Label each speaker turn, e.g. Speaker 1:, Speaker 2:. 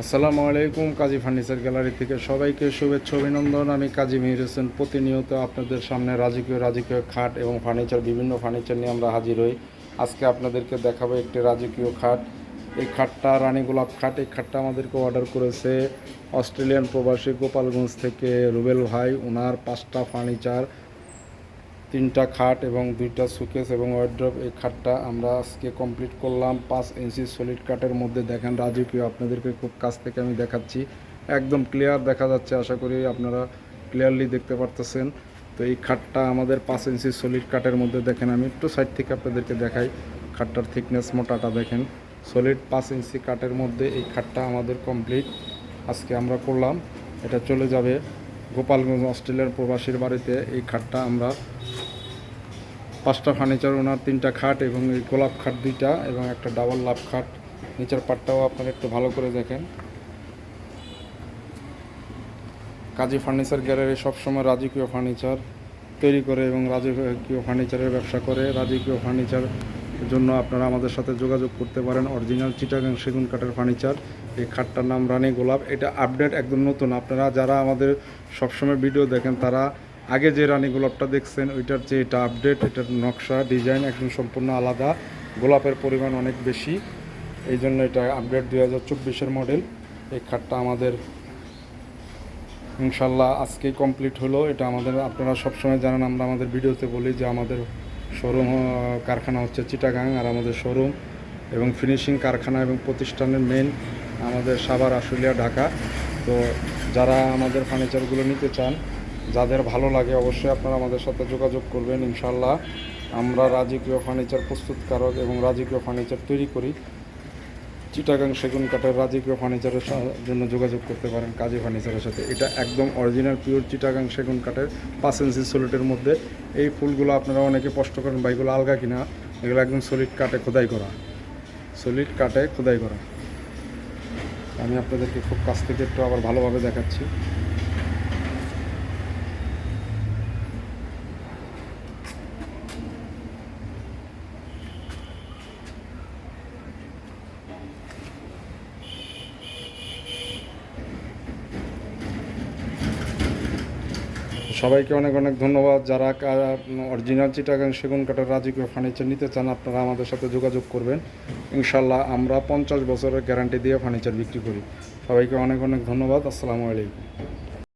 Speaker 1: আসসালামু আলাইকুম। কাজী furniture gallery থেকে সবাইকে শুভেচ্ছা অভিনন্দন। আমি কাজী মিহির হোসেন। প্রতিনিয়ত আপনাদের সামনে রাজকীয় খাট এবং ফার্নিচার, বিভিন্ন ফার্নিচার নিয়ে আমরা হাজির হই। আজকে আপনাদেরকে দেখাবো একটি রাজকীয় খাট। এই খাটটা রানী গোলাপ খাট। এই খাটটা আমাদেরকে অর্ডার করেছে অস্ট্রেলিয়ান প্রবাসী গোপালগঞ্জ থেকে রুবেল ভাই। ওনার 5টা ফার্নিচার, 3টা খাট এবং 2টা সুকেস এবং ওয়ার্ড্রপ। এই খাটটা আমরা আজকে কমপ্লিট করলাম 5 ইঞ্চি সলিড কাঠের মধ্যে। দেখেন রাজকীয়, আপনাদেরকে খুব কাছ থেকে আমি দেখাচ্ছি, একদম ক্লিয়ার দেখা যাচ্ছে। আশা করি আপনারা ক্লিয়ারলি দেখতে পারতেছেন। তো এই খাটটা আমাদের 5 ইঞ্চি সলিড কাঠের মধ্যে। দেখেন আমি একটু সাইড থেকে আপনাদেরকে দেখাই। খাটটার থিকনেস, মোটাটা দেখেন। সলিড 5 ইঞ্চি কাঠের মধ্যে এই খাটটা আমাদের কমপ্লিট আজকে আমরা করলাম। এটা চলে যাবে গোপালগঞ্জ অস্ট্রেলিয়ার প্রবাসীর বাড়িতে। এই খাটটা আমরা 5টা ফার্নিচার, ওনার 3টা খাট এবং এই গোলাপ খাট 2টা এবং একটা ডাবল লাভ খাট। নিচের পাটটাও আপনারা একটু ভালো করে দেখেন। কাজী ফার্নিচার গ্যালারি সবসময় রাজকীয় ফার্নিচার তৈরি করে এবং রাজকীয় ফার্নিচারের ব্যবসা করে। রাজকীয় ফার্নিচার জন্য আপনারা আমাদের সাথে যোগাযোগ করতে পারেন। অরিজিনাল চিটাগাং সেগুন কাঠের ফার্নিচার। এই খাটটার নাম রানী গোলাপ। এটা আপডেট, একদম নতুন। আপনারা যারা আমাদের সবসময় ভিডিও দেখেন তারা আগে যে রানী গোলাপটা দেখছেন ওইটার চেয়ে এটা আপডেট। এটার নকশা, ডিজাইন একদম সম্পূর্ণ আলাদা। গোলাপের পরিমাণ অনেক বেশি, এই জন্য এটা আপডেট 2024-এর মডেল। এই খাটটা আমাদের ইনশাল্লাহ আজকেই কমপ্লিট হলো। এটা আমাদের, আপনারা সবসময় জানেন, আমরা আমাদের ভিডিওতে বলি যে আমাদের শোরুম কারখানা হচ্ছে চিটাগাং, আর আমাদের শোরুম এবং ফিনিশিং কারখানা এবং প্রতিষ্ঠানের মেন আমাদের সাভার, আশুলিয়া, ঢাকা। তো যারা আমাদের ফার্নিচারগুলো নিতে চান, যাদের ভালো লাগে, অবশ্যই আপনারা আমাদের সাথে যোগাযোগ করবেন। ইনশাল্লাহ আমরা রাজকীয় ফার্নিচার প্রস্তুতকারক এবং রাজকীয় ফার্নিচার তৈরি করি। চিটাগাং সেগুন কাঠের রাজকীয় ফার্নিচারের জন্য যোগাযোগ করতে পারেন কাজী ফার্নিচারের সাথে। এটা একদম অরিজিনাল পিওর চিটাগাং সেগুন কাঠের 5 ইঞ্চি সলিডের মধ্যে। এই ফুলগুলো আপনারা অনেকে প্রশ্ন করেন ভাই এগুলো আলগা কিনা। এগুলো একদম সলিড কাঠে খোদাই করা, সলিড কাঠে খোদাই করা। আমি আপনাদেরকে খুব কাছ থেকে একটু আবার ভালোভাবে দেখাচ্ছি। সবাইকে অনেক অনেক ধন্যবাদ। যারা অরিজিনাল চিটাগাং সেগুন কাঠের রাজকীয় ফার্নিচার নিতে চান আপনারা আমাদের সাথে যোগাযোগ করবেন। ইনশাল্লাহ আমরা 50 বছরের গ্যারান্টি দিয়ে ফার্নিচার বিক্রি করি। সবাইকে অনেক অনেক ধন্যবাদ। আসসালামু আলাইকুম।